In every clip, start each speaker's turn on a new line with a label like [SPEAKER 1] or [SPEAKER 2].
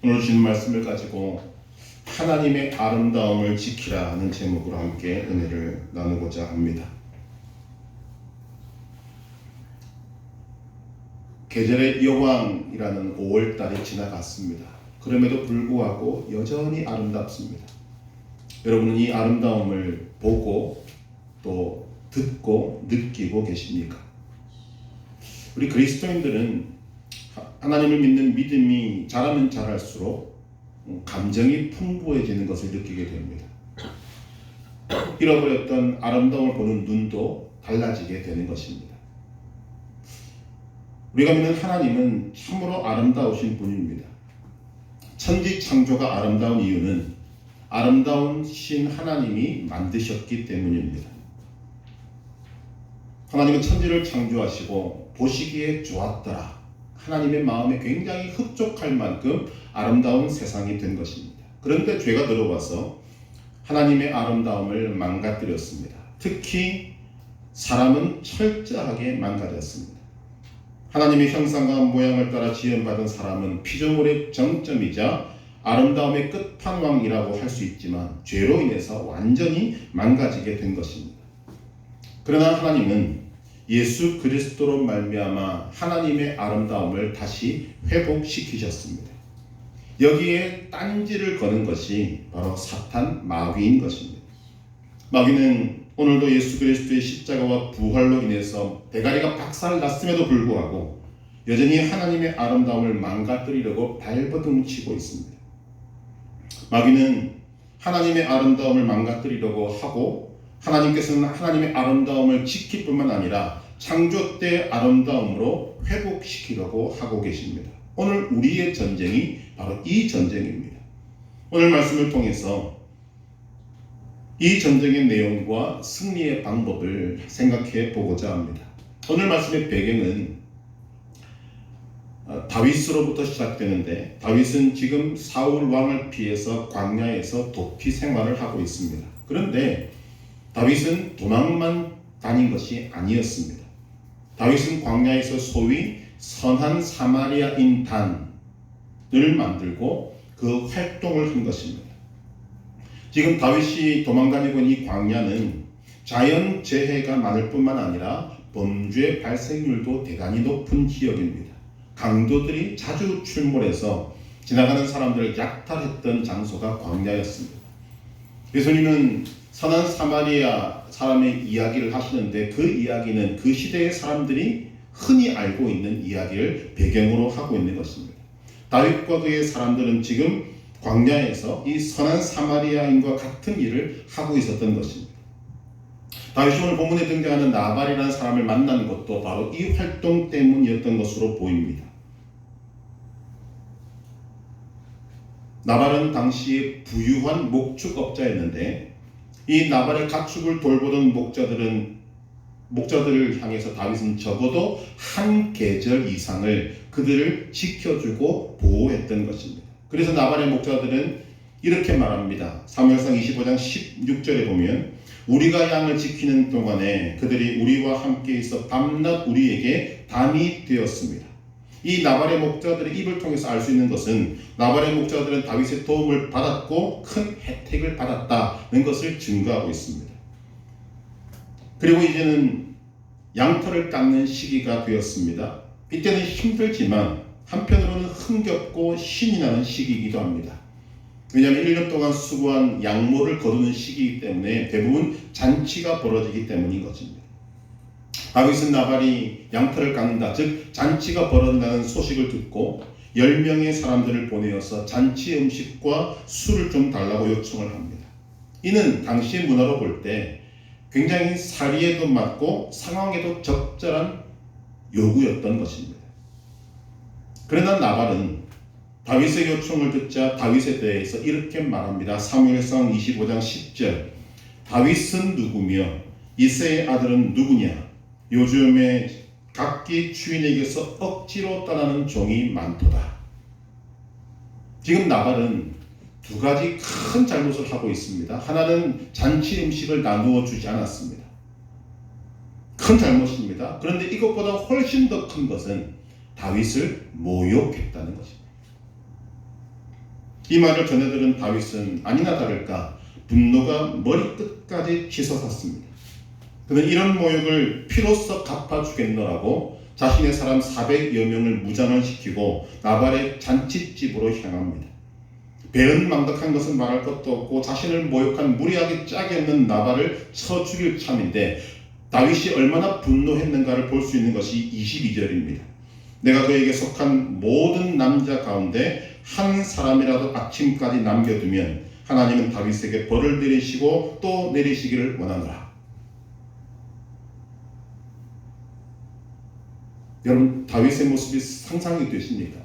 [SPEAKER 1] 오늘 주신 말씀을 가지고 하나님의 아름다움을 지키라는 제목으로 함께 은혜를 나누고자 합니다. 계절의 여왕이라는 5월달이 지나갔습니다. 그럼에도 불구하고 여전히 아름답습니다. 여러분은 이 아름다움을 보고 또 듣고 느끼고 계십니까? 우리 그리스도인들은 하나님을 믿는 믿음이 자라면 자랄수록 감정이 풍부해지는 것을 느끼게 됩니다. 잃어버렸던 아름다움을 보는 눈도 달라지게 되는 것입니다. 우리가 믿는 하나님은 참으로 아름다우신 분입니다. 천지 창조가 아름다운 이유는 아름다우신 하나님이 만드셨기 때문입니다. 하나님은 천지를 창조하시고 보시기에 좋았더라. 하나님의 마음에 굉장히 흡족할 만큼 아름다운 세상이 된 것입니다. 그런데 죄가 들어와서 하나님의 아름다움을 망가뜨렸습니다. 특히 사람은 철저하게 망가졌습니다. 하나님의 형상과 모양을 따라 지음받은 사람은 피조물의 정점이자 아름다움의 끝판왕이라고 할 수 있지만 죄로 인해서 완전히 망가지게 된 것입니다. 그러나 하나님은 예수 그리스도로 말미암아 하나님의 아름다움을 다시 회복시키셨습니다. 여기에 딴지를 거는 것이 바로 사탄 마귀인 것입니다. 마귀는 오늘도 예수 그리스도의 십자가와 부활로 인해서 대가리가 박살났음에도 불구하고 여전히 하나님의 아름다움을 망가뜨리려고 발버둥 치고 있습니다. 마귀는 하나님의 아름다움을 망가뜨리려고 하고 하나님께서는 하나님의 아름다움을 지킬 뿐만 아니라 창조 때 아름다움으로 회복시키려고 하고 계십니다. 오늘 우리의 전쟁이 바로 이 전쟁입니다. 오늘 말씀을 통해서 이 전쟁의 내용과 승리의 방법을 생각해 보고자 합니다. 오늘 말씀의 배경은 다윗으로부터 시작되는데 다윗은 지금 사울 왕을 피해서 광야에서 도피 생활을 하고 있습니다. 그런데 다윗은 도망만 다닌 것이 아니었습니다. 다윗은 광야에서 소위 선한 사마리아인 단을 만들고 그 활동을 한 것입니다. 지금 다윗이 도망다니고 있는 이 광야는 자연재해가 많을 뿐만 아니라 범죄 발생률도 대단히 높은 지역입니다. 강도들이 자주 출몰해서 지나가는 사람들을 약탈했던 장소가 광야였습니다. 예수님은 선한 사마리아 사람의 이야기를 하시는데 그 이야기는 그 시대의 사람들이 흔히 알고 있는 이야기를 배경으로 하고 있는 것입니다. 다윗과 그의 사람들은 지금 광야에서 이 선한 사마리아인과 같은 일을 하고 있었던 것입니다. 다윗이 오늘 본문에 등장하는 나발이라는 사람을 만난 것도 바로 이 활동 때문이었던 것으로 보입니다. 나발은 당시 부유한 목축업자였는데 이 나발의 가축을 돌보던 목자들을 향해서 다윗은 적어도 한 계절 이상을 그들을 지켜주고 보호했던 것입니다. 그래서 나발의 목자들은 이렇게 말합니다. 사무엘상 25장 16절에 보면 우리가 양을 지키는 동안에 그들이 우리와 함께 있어 밤낮 우리에게 담이 되었습니다. 이 나발의 목자들의 입을 통해서 알 수 있는 것은 나발의 목자들은 다윗의 도움을 받았고 큰 혜택을 받았다는 것을 증거하고 있습니다. 그리고 이제는 양털을 깎는 시기가 되었습니다. 이때는 힘들지만 한편으로는 흥겹고 신이 나는 시기이기도 합니다. 왜냐하면 1년 동안 수고한 양모를 거두는 시기이기 때문에 대부분 잔치가 벌어지기 때문인 것입니다. 다윗은 나발이 양털을 깎는다, 즉 잔치가 벌어진다는 소식을 듣고 10명의 사람들을 보내어서 잔치 음식과 술을 좀 달라고 요청을 합니다. 이는 당시의 문화로 볼 때 굉장히 사리에도 맞고 상황에도 적절한 요구였던 것입니다. 그러나 나발은 다윗의 요청을 듣자 다윗에 대해서 이렇게 말합니다. 사무엘상 25장 10절 다윗은 누구며 이새의 아들은 누구냐? 요즘에 각기 주인에게서 억지로 떠나는 종이 많도다. 지금 나발은 두 가지 큰 잘못을 하고 있습니다. 하나는 잔치 음식을 나누어 주지 않았습니다. 큰 잘못입니다. 그런데 이것보다 훨씬 더 큰 것은 다윗을 모욕했다는 것입니다. 이 말을 전해들은 다윗은 아니나 다를까 분노가 머리끝까지 치솟았습니다. 그는 이런 모욕을 피로써 갚아주겠노라고 자신의 사람 400여 명을 무장을시키고 나발의 잔칫집으로 향합니다. 배은망덕한 것은 말할 것도 없고 자신을 모욕한 무리하게 짝이 없는 나발을 쳐 죽일 참인데 다윗이 얼마나 분노했는가를 볼 수 있는 것이 22절입니다. 내가 그에게 속한 모든 남자 가운데 한 사람이라도 아침까지 남겨두면 하나님은 다윗에게 벌을 내리시고 또 내리시기를 원하노라. 여러분, 다윗의 모습이 상상이 되십니까?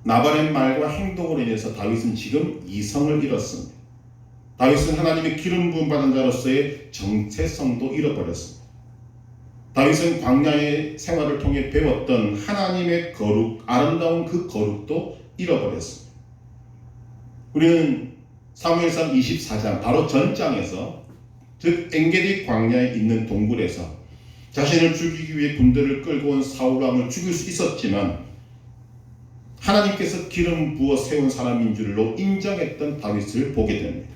[SPEAKER 1] 나발의 말과 행동으로 인해서 다윗은 지금 이성을 잃었습니다. 다윗은 하나님의 기름 부음 받은 자로서의 정체성도 잃어버렸습니다. 다윗은 광야의 생활을 통해 배웠던 하나님의 거룩, 아름다운 그 거룩도 잃어버렸습니다. 우리는 사무엘상 24장 바로 전장에서, 즉 엔게디 광야에 있는 동굴에서 자신을 죽이기 위해 군대를 끌고 온 사울 왕을 죽일 수 있었지만 하나님께서 기름 부어 세운 사람인 줄로 인정했던 다윗을 보게 됩니다.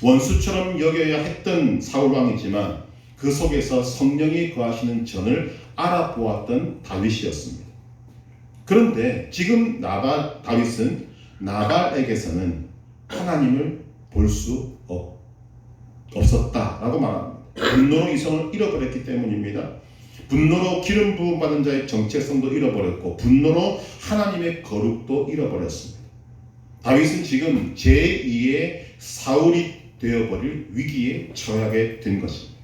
[SPEAKER 1] 원수처럼 여겨야 했던 사울 왕이지만 그 속에서 성령이 거하시는 전을 알아보았던 다윗이었습니다. 그런데 지금 다윗은 나발에게서는 하나님을 볼 수 없었다라고 말합니다. 분노로 이성을 잃어버렸기 때문입니다. 분노로 기름 부음 받은 자의 정체성도 잃어버렸고 분노로 하나님의 거룩도 잃어버렸습니다. 다윗은 지금 제2의 사울이 되어버릴 위기에 처하게 된 것입니다.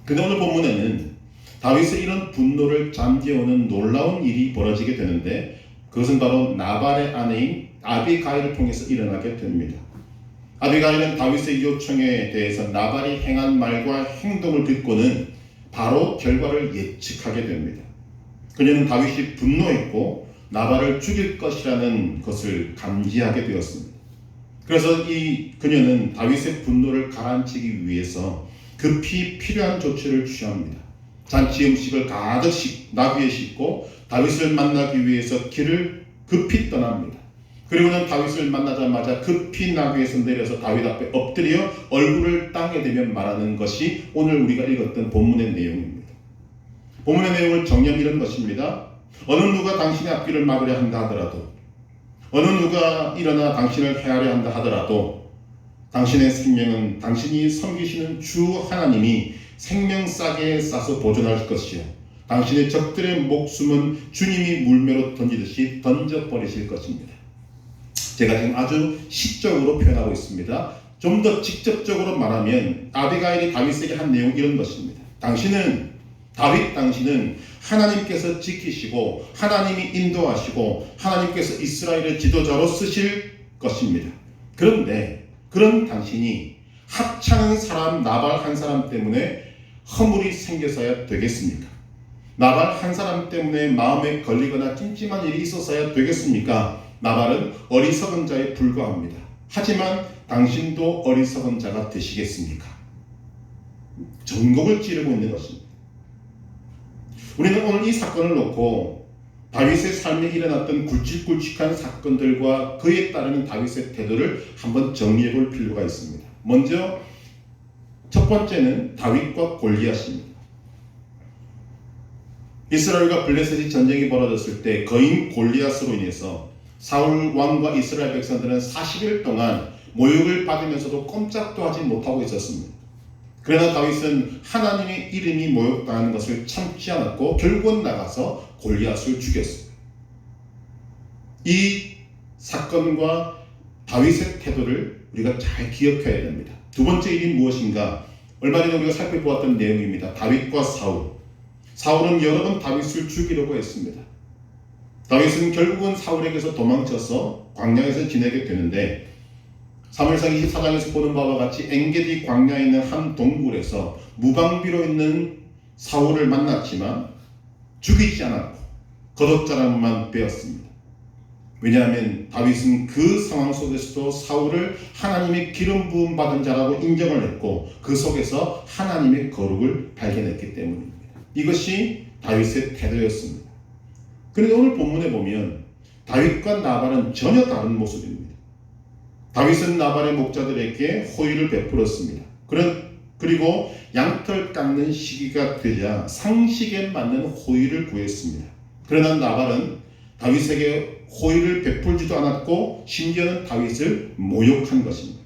[SPEAKER 1] 그런데 오늘 본문에는 다윗의 이런 분노를 잠재우는 놀라운 일이 벌어지게 되는데 그것은 바로 나발의 아내인 아비가일을 통해서 일어나게 됩니다. 아비가일은 다윗의 요청에 대해서 나발이 행한 말과 행동을 듣고는 바로 결과를 예측하게 됩니다. 그녀는 다윗이 분노했고 나발을 죽일 것이라는 것을 감지하게 되었습니다. 그래서 그녀는 다윗의 분노를 가라앉히기 위해서 급히 필요한 조치를 취합니다. 잔치 음식을 가득 나귀에 싣고 다윗을 만나기 위해서 길을 급히 떠납니다. 그리고는 다윗을 만나자마자 급히 나귀에서 내려서 다윗 앞에 엎드려 얼굴을 땅에 대며 말하는 것이 오늘 우리가 읽었던 본문의 내용입니다. 본문의 내용을 정리하면 이런 것입니다. 어느 누가 당신의 앞길을 막으려 한다 하더라도, 어느 누가 일어나 당신을 해하려 한다 하더라도 당신의 생명은 당신이 섬기시는 주 하나님이 생명싸게 싸서 보존할 것이요 당신의 적들의 목숨은 주님이 물매로 던지듯이 던져버리실 것입니다. 제가 지금 아주 시적으로 표현하고 있습니다. 좀 더 직접적으로 말하면 아비가일이 다윗에게 한 내용 이런 것입니다. 당신은 하나님께서 지키시고 하나님이 인도하시고 하나님께서 이스라엘의 지도자로 쓰실 것입니다. 그런데 그런 당신이 하찮은 사람 나발 한 사람 때문에 허물이 생겨서야 되겠습니까? 나발 한 사람 때문에 마음에 걸리거나 찜찜한 일이 있어서야 되겠습니까? 나발은 어리석은 자에 불과합니다. 하지만 당신도 어리석은 자가 되시겠습니까? 전곡을 찌르고 있는 것입니다. 우리는 오늘 이 사건을 놓고 다윗의 삶에 일어났던 굵직굵직한 사건들과 그에 따르는 다윗의 태도를 한번 정리해 볼 필요가 있습니다. 먼저 첫 번째는 다윗과 골리앗입니다. 이스라엘과 블레셋이 전쟁이 벌어졌을 때 거인 골리앗으로 인해서 사울 왕과 이스라엘 백성들은 40일 동안 모욕을 받으면서도 꼼짝도 하지 못하고 있었습니다. 그러나 다윗은 하나님의 이름이 모욕당하는 것을 참지 않았고 결국은 나가서 골리앗을 죽였습니다. 이 사건과 다윗의 태도를 우리가 잘 기억해야 됩니다. 두 번째 일이 무엇인가? 얼마 전에 우리가 살펴보았던 내용입니다. 다윗과 사울. 사울은 여러 번 다윗을 죽이려고 했습니다. 다윗은 결국은 사울에게서 도망쳐서 광야에서 지내게 되는데 사무엘상 24장에서 보는 바와 같이 엔게디 광야에 있는 한 동굴에서 무방비로 있는 사울을 만났지만 죽이지 않았고 겉옷자락만 베었습니다. 왜냐하면 다윗은 그 상황 속에서도 사울을 하나님의 기름 부음 받은 자라고 인정을 했고 그 속에서 하나님의 거룩을 발견했기 때문입니다. 이것이 다윗의 태도였습니다. 그런데 오늘 본문에 보면 다윗과 나발은 전혀 다른 모습입니다. 다윗은 나발의 목자들에게 호의를 베풀었습니다. 그리고 양털 깎는 시기가 되자 상식에 맞는 호의를 구했습니다. 그러나 나발은 다윗에게 호의를 베풀지도 않았고 심지어는 다윗을 모욕한 것입니다.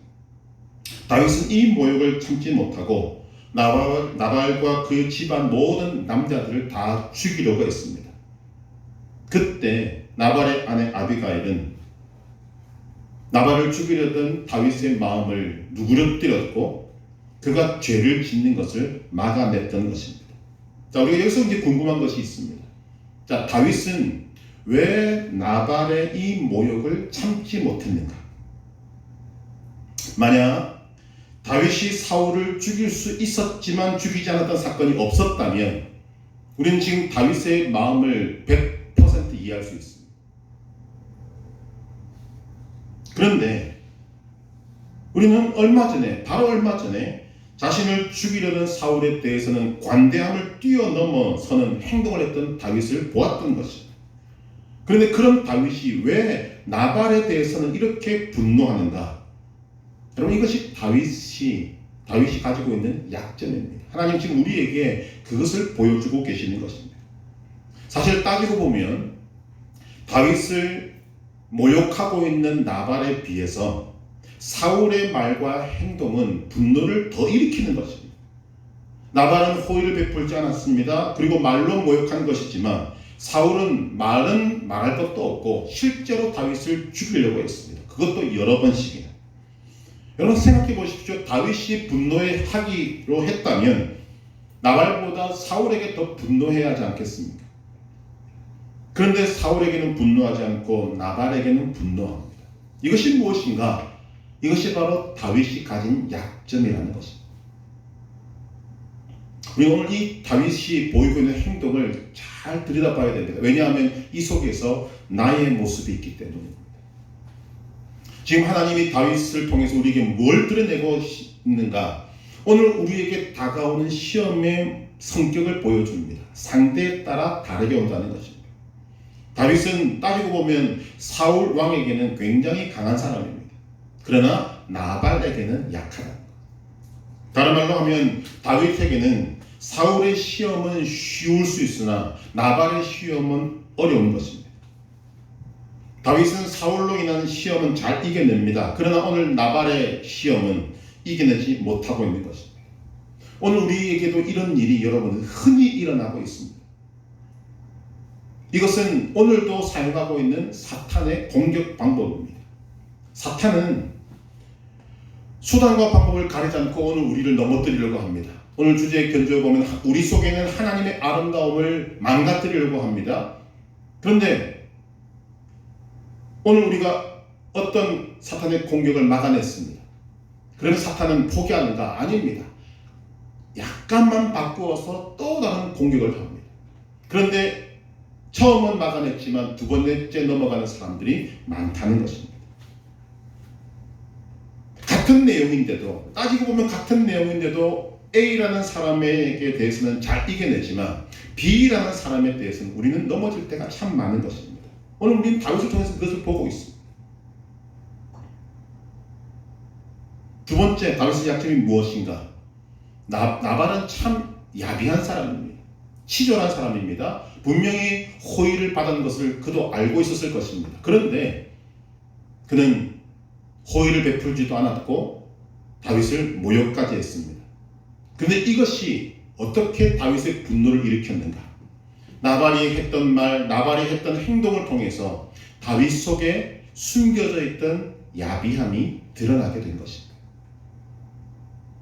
[SPEAKER 1] 다윗은 이 모욕을 참지 못하고 나발과 그 집안 모든 남자들을 다 죽이려고 했습니다. 그때 나발의 아내 아비가일은 나발을 죽이려던 다윗의 마음을 누그러뜨렸고 그가 죄를 짓는 것을 막아냈던 것입니다. 자, 우리가 여기서 이제 궁금한 것이 있습니다. 자, 다윗은 왜 나발의 이 모욕을 참지 못했는가? 만약 다윗이 사울을 죽일 수 있었지만 죽이지 않았던 사건이 없었다면 우리는 지금 다윗의 마음을 100% 이해할 수 있습니다. 그런데 우리는 바로 얼마 전에 자신을 죽이려는 사울에 대해서는 관대함을 뛰어넘어서는 행동을 했던 다윗을 보았던 것입니다. 그런데 그런 다윗이 왜 나발에 대해서는 이렇게 분노하는가? 여러분, 이것이 다윗이 가지고 있는 약점입니다. 하나님 지금 우리에게 그것을 보여주고 계시는 것입니다. 사실 따지고 보면 다윗을 모욕하고 있는 나발에 비해서 사울의 말과 행동은 분노를 더 일으키는 것입니다. 나발은 호의를 베풀지 않았습니다. 그리고 말로 모욕한 것이지만 사울은 말은 말할 것도 없고 실제로 다윗을 죽이려고 했습니다. 그것도 여러 번씩이나. 여러분 생각해 보십시오. 다윗이 분노하기로 했다면 나발보다 사울에게 더 분노해야 하지 않겠습니까? 그런데 사울에게는 분노하지 않고 나발에게는 분노합니다. 이것이 무엇인가? 이것이 바로 다윗이 가진 약점이라는 것입니다. 우리 오늘 이 다윗이 보이고 있는 행동을 잘 들여다봐야 됩니다. 왜냐하면 이 속에서 나의 모습이 있기 때문입니다. 지금 하나님이 다윗을 통해서 우리에게 뭘 드러내고 있는가? 오늘 우리에게 다가오는 시험의 성격을 보여줍니다. 상대에 따라 다르게 온다는 것입니다. 다윗은 따지고 보면 사울 왕에게는 굉장히 강한 사람입니다. 그러나 나발에게는 약하다. 다른 말로 하면 다윗에게는 사울의 시험은 쉬울 수 있으나 나발의 시험은 어려운 것입니다. 다윗은 사울로 인한 시험은 잘 이겨냅니다. 그러나 오늘 나발의 시험은 이겨내지 못하고 있는 것입니다. 오늘 우리에게도 이런 일이 여러분 흔히 일어나고 있습니다. 이것은 오늘도 사용하고 있는 사탄의 공격 방법입니다. 사탄은 수단과 방법을 가리지 않고 오늘 우리를 넘어뜨리려고 합니다. 오늘 주제에 견주어 보면 우리 속에는 하나님의 아름다움을 망가뜨리려고 합니다. 그런데 오늘 우리가 어떤 사탄의 공격을 막아냈습니다. 그러면 사탄은 포기하는가? 아닙니다. 약간만 바꾸어서 또 다른 공격을 합니다. 그런데 처음은 막아냈지만 두 번째 넘어가는 사람들이 많다는 것입니다. 같은 내용인데도 따지고 보면 같은 내용인데도 A라는 사람에게 대해서는 잘 이겨내지만 B라는 사람에 대해서는 우리는 넘어질 때가 참 많은 것입니다. 오늘 우리는 다윗을 통해서 그것을 보고 있습니다. 두 번째 다윗의 약점이 무엇인가? 나발은 참 야비한 사람입니다. 치졸한 사람입니다. 분명히 호의를 받은 것을 그도 알고 있었을 것입니다. 그런데 그는 호의를 베풀지도 않았고 다윗을 모욕까지 했습니다. 그런데 이것이 어떻게 다윗의 분노를 일으켰는가? 나발이 했던 말, 나발이 했던 행동을 통해서 다윗 속에 숨겨져 있던 야비함이 드러나게 된 것입니다.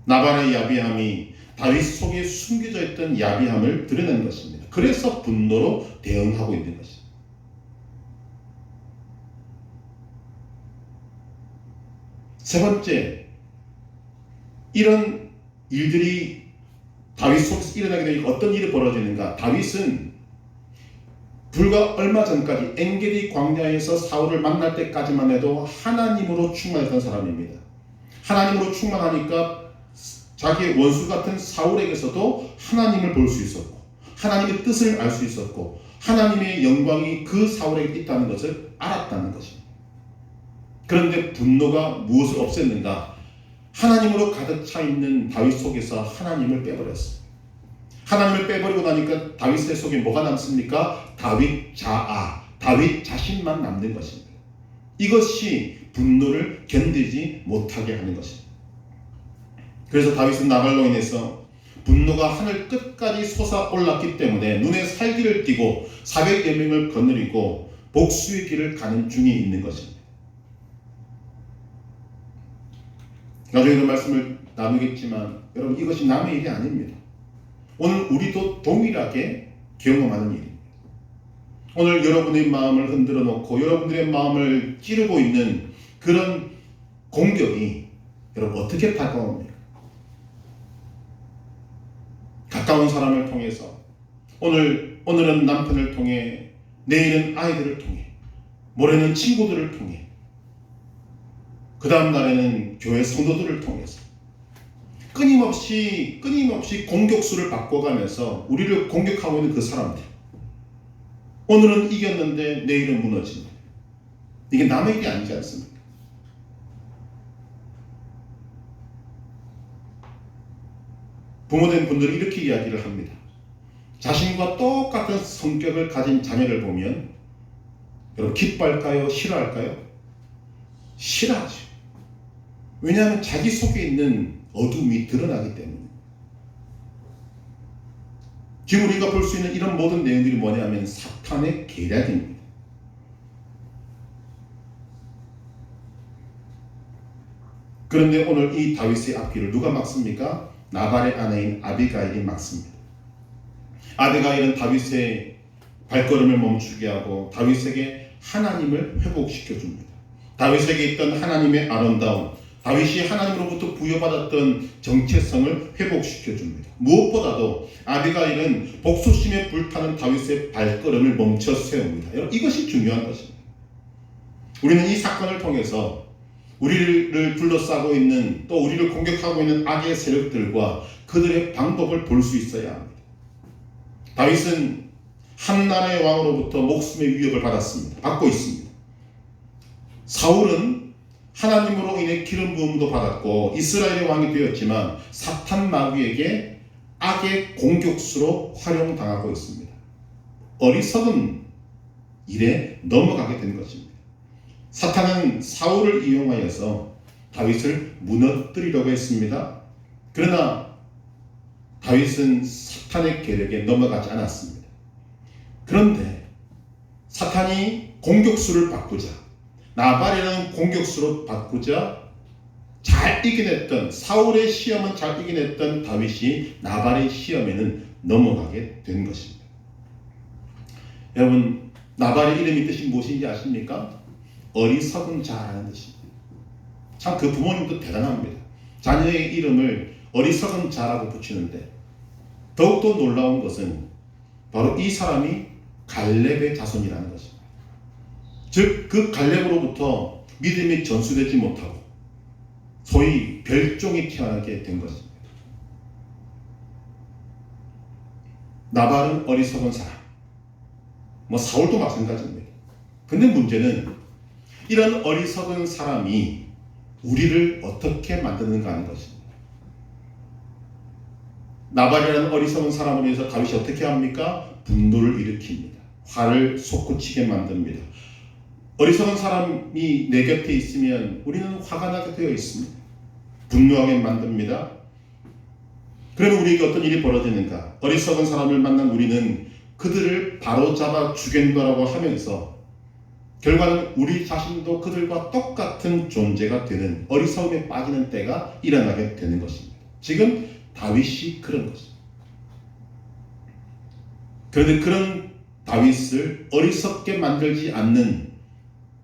[SPEAKER 1] 나발의 야비함이 다윗 속에 숨겨져 있던 야비함을 드러낸 것입니다. 그래서 분노로 대응하고 있는 것입니다. 세 번째, 이런 일들이 다윗 속에서 일어나게 되니 어떤 일이 벌어지는가? 다윗은 불과 얼마 전까지 엔게디 광야에서 사울을 만날 때까지만 해도 하나님으로 충만했던 사람입니다. 하나님으로 충만하니까 자기의 원수 같은 사울에게서도 하나님을 볼 수 있었고 하나님의 뜻을 알 수 있었고 하나님의 영광이 그 사울에게 있다는 것을 알았다는 것입니다. 그런데 분노가 무엇을 없앴는가? 하나님으로 가득 차 있는 다윗 속에서 하나님을 빼버렸어요. 하나님을 빼버리고 나니까 다윗의 속에 뭐가 남습니까? 다윗 자아, 다윗 자신만 남는 것입니다. 이것이 분노를 견디지 못하게 하는 것입니다. 그래서 다윗은 나발로 인해서 분노가 하늘 끝까지 솟아올랐기 때문에 눈에 살기를 띠고 400여 명을 거느리고 복수의 길을 가는 중에 있는 것입니다. 나중에 그 말씀을 나누겠지만 여러분, 이것이 남의 일이 아닙니다. 오늘 우리도 동일하게 경험하는 일입니다. 오늘 여러분의 마음을 흔들어 놓고 여러분들의 마음을 찌르고 있는 그런 공격이 여러분 어떻게 다가옵니까? 가까운 사람을 통해서, 오늘은 남편을 통해, 내일은 아이들을 통해, 모레는 친구들을 통해, 그 다음 날에는 교회 성도들을 통해서 끊임없이 공격수를 바꿔가면서 우리를 공격하고 있는 그 사람들, 오늘은 이겼는데 내일은 무너진다. 이게 남의 일이 아니지 않습니까? 부모된 분들은 이렇게 이야기를 합니다. 자신과 똑같은 성격을 가진 자녀를 보면 여러분, 기뻐할까요? 싫어할까요? 싫어하죠. 왜냐하면 자기 속에 있는 어둠이 드러나기 때문에. 지금 우리가 볼 수 있는 이런 모든 내용들이 뭐냐면 사탄의 계략입니다. 그런데 오늘 이 다윗의 앞길을 누가 막습니까? 나발의 아내인 아비가일이 막습니다. 아비가일은 다윗의 발걸음을 멈추게 하고 다윗에게 하나님을 회복시켜 줍니다. 다윗에게 있던 하나님의 아름다움, 다윗이 하나님으로부터 부여받았던 정체성을 회복시켜 줍니다. 무엇보다도 아비가일은 복수심에 불타는 다윗의 발걸음을 멈춰 세웁니다. 여러분, 이것이 중요한 것입니다. 우리는 이 사건을 통해서 우리를 둘러싸고 있는, 또 우리를 공격하고 있는 악의 세력들과 그들의 방법을 볼 수 있어야 합니다. 다윗은 한 나라의 왕으로부터 목숨의 위협을 받고 있습니다. 사울은 하나님으로 인해 기름 부음도 받았고 이스라엘의 왕이 되었지만 사탄 마귀에게 악의 공격수로 활용당하고 있습니다. 어리석은 일에 넘어가게 된 것입니다. 사탄은 사울을 이용하여서 다윗을 무너뜨리려고 했습니다. 그러나 다윗은 사탄의 계략에 넘어가지 않았습니다. 그런데 사탄이 공격수를 바꾸자, 나발이라는 공격수로 바꾸자 잘 이겨냈던, 사울의 시험은 잘 이겨냈던 다윗이 나발의 시험에는 넘어가게 된 것입니다. 여러분, 나발의 이름이 뜻이 무엇인지 아십니까? 어리석은 자라는 뜻입니다. 참 그 부모님도 대단합니다. 자녀의 이름을 어리석은 자라고 붙이는데 더욱더 놀라운 것은 바로 이 사람이 갈렙의 자손이라는 것입니다. 즉 그 갈렙으로부터 믿음이 전수되지 못하고 소위 별종이 태어나게 된 것입니다. 나발은 어리석은 사람, 사울도 마찬가지입니다. 근데 문제는 이런 어리석은 사람이 우리를 어떻게 만드는가 하는 것입니다. 나발이라는 어리석은 사람을 위해서 다윗이 어떻게 합니까? 분노를 일으킵니다. 화를 솟구치게 만듭니다. 어리석은 사람이 내 곁에 있으면 우리는 화가 나게 되어 있습니다. 분노하게 만듭니다. 그러면 우리에게 어떤 일이 벌어지는가? 어리석은 사람을 만난 우리는 그들을 바로잡아 죽인다라고 하면서 결과는 우리 자신도 그들과 똑같은 존재가 되는, 어리석음에 빠지는 때가 일어나게 되는 것입니다. 지금 다윗이 그런 것입니다. 그런데 그런 다윗을 어리석게 만들지 않는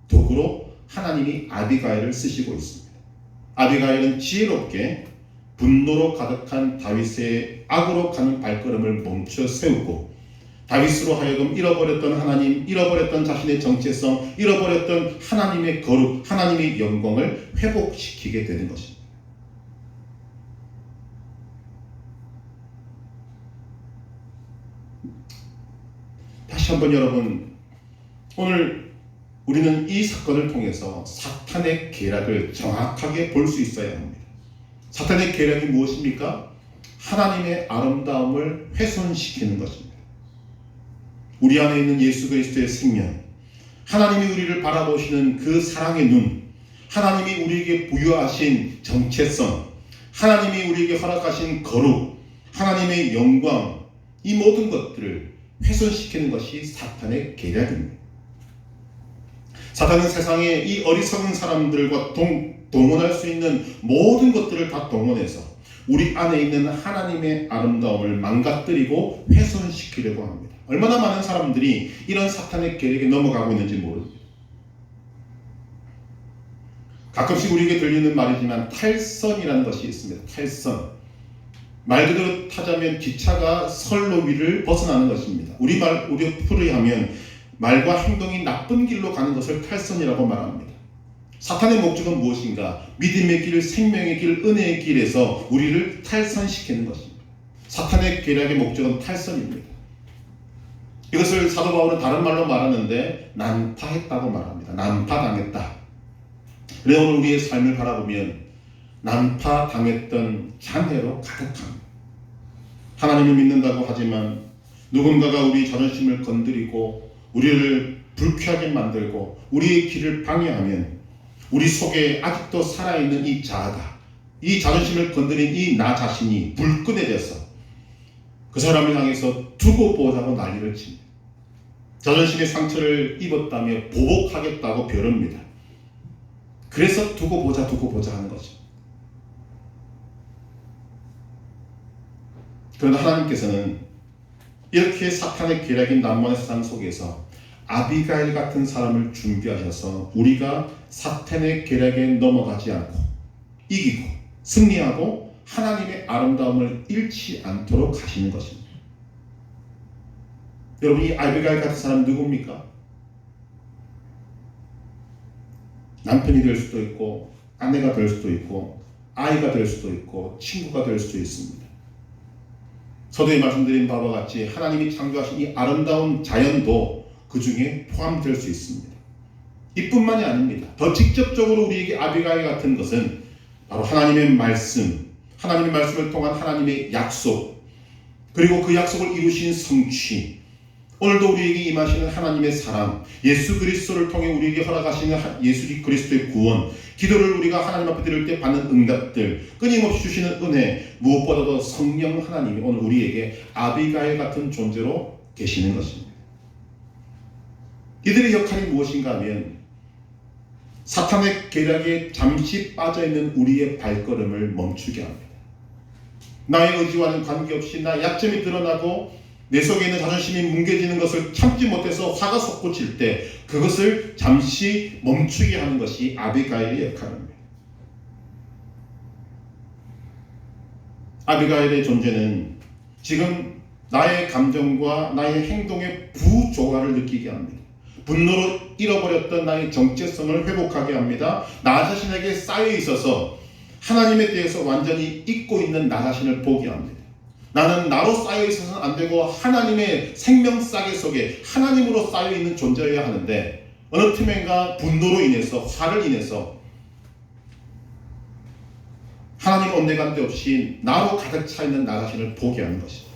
[SPEAKER 1] 도구로 하나님이 아비가일을 쓰시고 있습니다. 아비가일은 지혜롭게 분노로 가득한 다윗의 악으로 가는 발걸음을 멈춰 세우고 다윗으로 하여금 잃어버렸던 하나님, 잃어버렸던 자신의 정체성, 잃어버렸던 하나님의 거룩, 하나님의 영광을 회복시키게 되는 것입니다. 다시 다시 한번 여러분, 오늘 우리는 이 사건을 통해서 사탄의 계략을 정확하게 볼 수 있어야 합니다. 사탄의 계략이 무엇입니까? 하나님의 아름다움을 훼손시키는 것입니다. 우리 안에 있는 예수 그리스도의 생명, 하나님이 우리를 바라보시는 그 사랑의 눈, 하나님이 우리에게 부여하신 정체성, 하나님이 우리에게 허락하신 거룩, 하나님의 영광, 이 모든 것들을 훼손시키는 것이 사탄의 계략입니다. 사탄은 세상에 이 어리석은 사람들과 동원할 수 있는 모든 것들을 다 동원해서 우리 안에 있는 하나님의 아름다움을 망가뜨리고 훼손시키려고 합니다. 얼마나 많은 사람들이 이런 사탄의 계략에 넘어가고 있는지 모릅니다. 가끔씩 우리에게 들리는 말이지만 탈선이라는 것이 있습니다. 탈선. 말 그대로 타자면 기차가 선로 위를 벗어나는 것입니다. 우리 풀이 하면 말과 행동이 나쁜 길로 가는 것을 탈선이라고 말합니다. 사탄의 목적은 무엇인가? 믿음의 길, 생명의 길, 은혜의 길에서 우리를 탈선시키는 것입니다. 사탄의 계략의 목적은 탈선입니다. 이것을 사도 바울은 다른 말로 말하는데 난파했다고 말합니다. 난파당했다. 그래서 오늘 우리의 삶을 바라보면 난파당했던 장애로 가득합니다. 하나님을 믿는다고 하지만 누군가가 우리 자존심을 건드리고 우리를 불쾌하게 만들고 우리의 길을 방해하면 우리 속에 아직도 살아있는 이 자아가, 이 자존심을 건드린 이 나 자신이 불끈해져서 그 사람을 향해서 두고 보자고 난리를 칩니다. 자존심의 상처를 입었다며 보복하겠다고 벼릅니다. 그래서 두고 보자 하는 거죠. 그런데 하나님께서는 이렇게 사탄의 계략인 난만의 세상 속에서 아비가일 같은 사람을 준비하셔서 우리가 사탄의 계략에 넘어가지 않고 이기고 승리하고 하나님의 아름다움을 잃지 않도록 하시는 것입니다. 여러분, 이 아비가일 같은 사람은 누굽니까? 남편이 될 수도 있고 아내가 될 수도 있고 아이가 될 수도 있고 친구가 될 수도 있습니다. 서두에 말씀드린 바와 같이 하나님이 창조하신 이 아름다운 자연도 그 중에 포함될 수 있습니다. 이뿐만이 아닙니다. 더 직접적으로 우리에게 아비가일 같은 것은 바로 하나님의 말씀, 하나님의 말씀을 통한 하나님의 약속, 그리고 그 약속을 이루신 성취, 오늘도 우리에게 임하시는 하나님의 사랑, 예수 그리스도를 통해 우리에게 허락하시는 예수 그리스도의 구원, 기도를 우리가 하나님 앞에 드릴 때 받는 응답들, 끊임없이 주시는 은혜, 무엇보다도 성령 하나님이 오늘 우리에게 아비가일 같은 존재로 계시는 것입니다. 이들의 역할이 무엇인가 하면 사탄의 계략에 잠시 빠져있는 우리의 발걸음을 멈추게 합니다. 나의 의지와는 관계없이 나의 약점이 드러나고 내 속에 있는 자존심이 뭉개지는 것을 참지 못해서 화가 솟구칠 때 그것을 잠시 멈추게 하는 것이 아비가일의 역할입니다. 아비가일의 존재는 지금 나의 감정과 나의 행동의 부조화를 느끼게 합니다. 분노로 잃어버렸던 나의 정체성을 회복하게 합니다. 나 자신에게 쌓여 있어서 하나님에 대해서 완전히 잊고 있는 나 자신을 보게 합니다. 나는 나로 쌓여 있어서는 안 되고 하나님의 생명 싸개 속에 하나님으로 쌓여 있는 존재여야 하는데 어느 틈엔가 분노로 인해서 화를 인해서 하나님 온데간데 없이 나로 가득 차 있는 나 자신을 보게 하는 것입니다.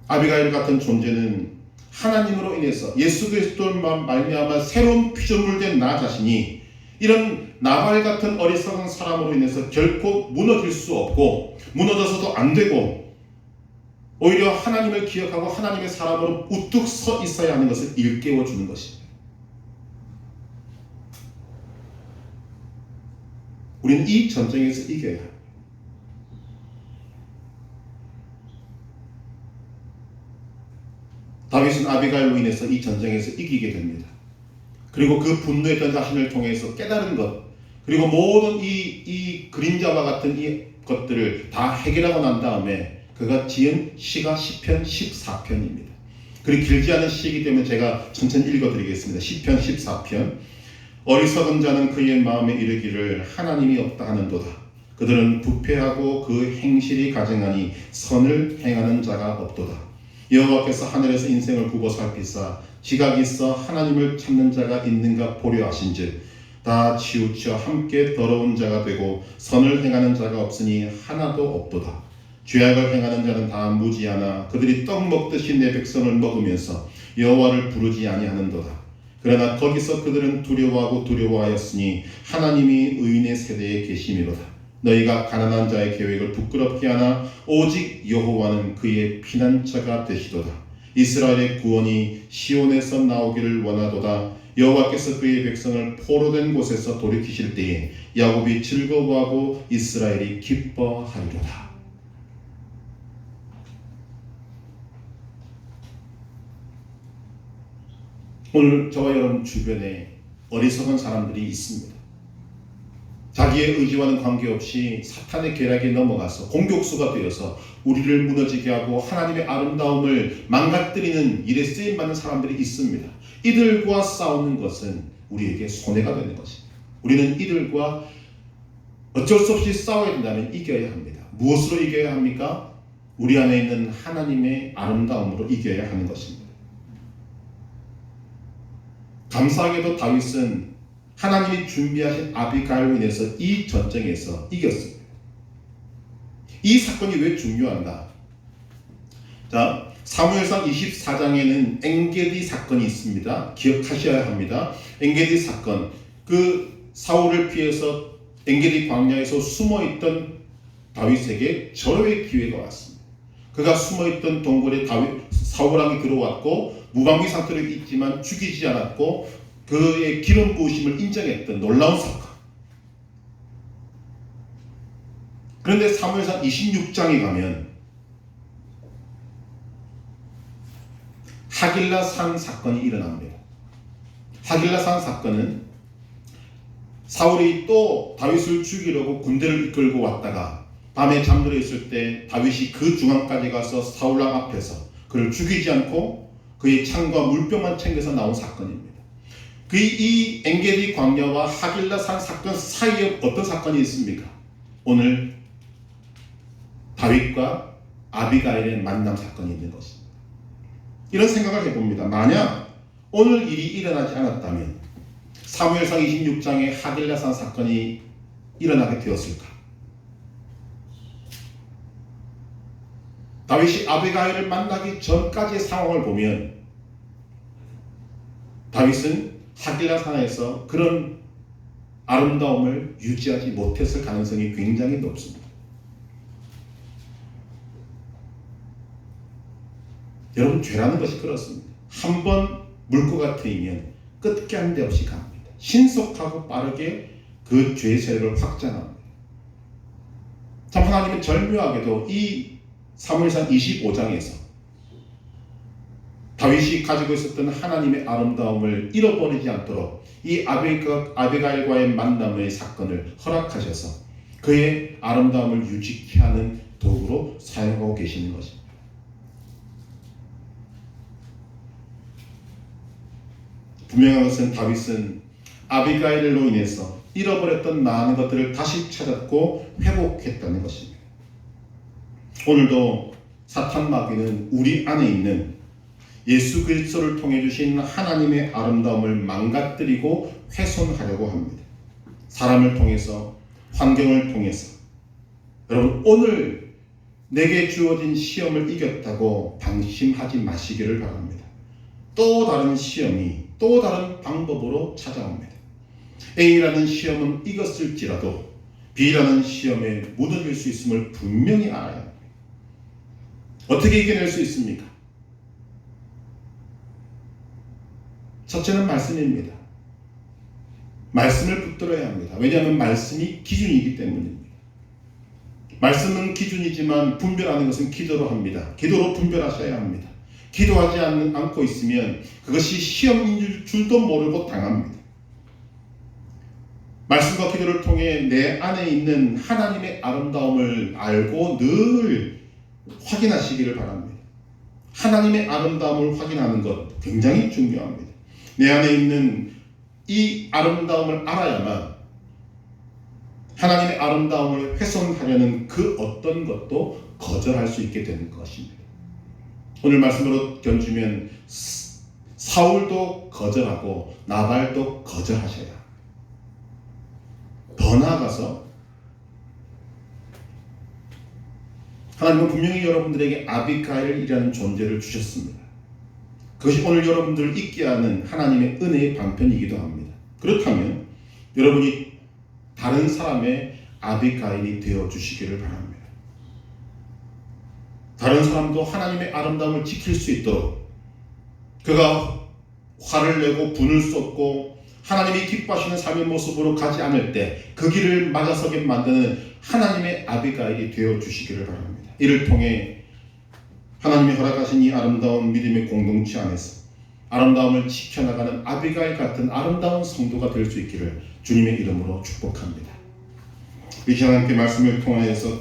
[SPEAKER 1] 아비가일 같은 존재는 하나님으로 인해서 예수 그리스도만 말미암아 새로운 피조물 된 나 자신이 이런 나발 같은 어리석은 사람으로 인해서 결코 무너질 수 없고 무너져서도 안 되고 오히려 하나님을 기억하고 하나님의 사람으로 우뚝 서 있어야 하는 것을 일깨워 주는 것입니다. 우리는 이 전쟁에서 이겨야 합니다. 다윗은 아비가일로 인해서 이 전쟁에서 이기게 됩니다. 그리고 그 분노했던 자신을 통해서 깨달은 것, 그리고 모든 이 그림자와 같은 이 것들을 다 해결하고 난 다음에 그가 지은 시가 시편 14편입니다. 그리 길지 않은 시이기 때문에 제가 천천히 읽어드리겠습니다. 시편 14편. 어리석은 자는 그의 마음에 이르기를 하나님이 없다 하는도다. 그들은 부패하고 그 행실이 가증하니 선을 행하는 자가 없도다. 여호와께서 하늘에서 인생을 보고 살피사 지각이 있어 하나님을 찾는 자가 있는가 보려 하신즉 다 치우쳐 함께 더러운 자가 되고 선을 행하는 자가 없으니 하나도 없도다. 죄악을 행하는 자는 다 무지하나 그들이 떡 먹듯이 내 백성을 먹으면서 여호와를 부르지 아니하는도다. 그러나 거기서 그들은 두려워하고 두려워하였으니 하나님이 의인의 세대에 계심이로다. 너희가 가난한 자의 계획을 부끄럽게 하나 오직 여호와는 그의 피난처가 되시도다. 이스라엘의 구원이 시온에서 나오기를 원하도다. 여호와께서 그의 백성을 포로된 곳에서 돌이키실 때에 야곱이 즐거워하고 이스라엘이 기뻐하리로다. 오늘 저와 여러분 주변에 어리석은 사람들이 있습니다. 자기의 의지와는 관계없이 사탄의 계략에 넘어가서 공격수가 되어서 우리를 무너지게 하고 하나님의 아름다움을 망가뜨리는 일에 쓰임받는 사람들이 있습니다. 이들과 싸우는 것은 우리에게 손해가 되는 것입니다. 우리는 이들과 어쩔 수 없이 싸워야 된다면 이겨야 합니다. 무엇으로 이겨야 합니까? 우리 안에 있는 하나님의 아름다움으로 이겨야 하는 것입니다. 감사하게도 다윗은 하나님이 준비하신 아비가일로 인해서 이 전쟁에서 이겼습니다. 이 사건이 왜 중요한가? 자, 사무엘상 24장에는 엔게디 사건이 있습니다. 기억하셔야 합니다. 엔게디 사건, 그 사울을 피해서 엔게디 광야에서 숨어있던 다윗에게 절호의 기회가 왔습니다. 그가 숨어있던 동굴에 사울왕이 들어왔고 무방비 상태로 있지만 죽이지 않았고 그의 기름 부으심을 인정했던 놀라운 사건. 그런데 사무엘상 26장에 가면 하길라산 사건이 일어납니다. 하길라산 사건은 사울이 또 다윗을 죽이려고 군대를 이끌고 왔다가 밤에 잠들어 있을 때 다윗이 그 중앙까지 가서 사울왕 앞에서 그를 죽이지 않고 그의 창과 물병만 챙겨서 나온 사건입니다. 이 엔게디 광야와 하길라산 사건 사이에 어떤 사건이 있습니까? 오늘 다윗과 아비가일의 만남 사건이 있는 것입니다. 이런 생각을 해봅니다. 만약 오늘 일이 일어나지 않았다면 사무엘상 26장에 하길라산 사건이 일어나게 되었을까? 다윗이 아비가일을 만나기 전까지의 상황을 보면 다윗은 하길라산에서 그런 아름다움을 유지하지 못했을 가능성이 굉장히 높습니다. 여러분, 죄라는 것이 그렇습니다. 한번 물고가 트이면 끝간데 없이 갑니다. 신속하고 빠르게 그 죄의 세력을 확장합니다. 참 하나님은 절묘하게도 이 사무엘상 25장에서 다윗이 가지고 있었던 하나님의 아름다움을 잃어버리지 않도록 이 아비가일과의 만남의 사건을 허락하셔서 그의 아름다움을 유지케 하는 도구로 사용하고 계시는 것입니다. 분명한 것은 다윗은 아비가일로 인해서 잃어버렸던 많은 것들을 다시 찾았고 회복했다는 것입니다. 오늘도 사탄 마귀는 우리 안에 있는 예수 그리스도를 통해 주신 하나님의 아름다움을 망가뜨리고 훼손하려고 합니다. 사람을 통해서, 환경을 통해서. 여러분, 오늘 내게 주어진 시험을 이겼다고 방심하지 마시기를 바랍니다. 또 다른 시험이 또 다른 방법으로 찾아옵니다. A라는 시험은 이겼을지라도 B라는 시험에 무너질 수 있음을 분명히 알아야 합니다. 어떻게 이겨낼 수 있습니까? 첫째는 말씀입니다. 말씀을 붙들어야 합니다. 왜냐하면 말씀이 기준이기 때문입니다. 말씀은 기준이지만 분별하는 것은 기도로 합니다. 기도로 분별하셔야 합니다. 기도하지 않고 있으면 그것이 시험인 줄도 모르고 당합니다. 말씀과 기도를 통해 내 안에 있는 하나님의 아름다움을 알고 늘 확인하시기를 바랍니다. 하나님의 아름다움을 확인하는 것 굉장히 중요합니다. 내 안에 있는 이 아름다움을 알아야만 하나님의 아름다움을 훼손하려는 그 어떤 것도 거절할 수 있게 되는 것입니다. 오늘 말씀으로 견주면 사울도 거절하고 나발도 거절하셔야. 더 나아가서 하나님은 분명히 여러분들에게 아비가일이라는 존재를 주셨습니다. 그것이 오늘 여러분들을 있게 하는 하나님의 은혜의 방편이기도 합니다. 그렇다면 여러분이 다른 사람의 아비가일이 되어 주시기를 바랍니다. 다른 사람도 하나님의 아름다움을 지킬 수 있도록 그가 화를 내고 분을 쏟고 하나님이 기뻐하시는 삶의 모습으로 가지 않을 때 그 길을 막아서게 만드는 하나님의 아비가일이 되어 주시기를 바랍니다. 이를 통해 하나님이 허락하신 이 아름다운 믿음의 공동체 안에서 아름다움을 지켜나가는 아비가일 같은 아름다운 성도가 될 수 있기를 주님의 이름으로 축복합니다. 이 시간 함께 말씀을 통하여서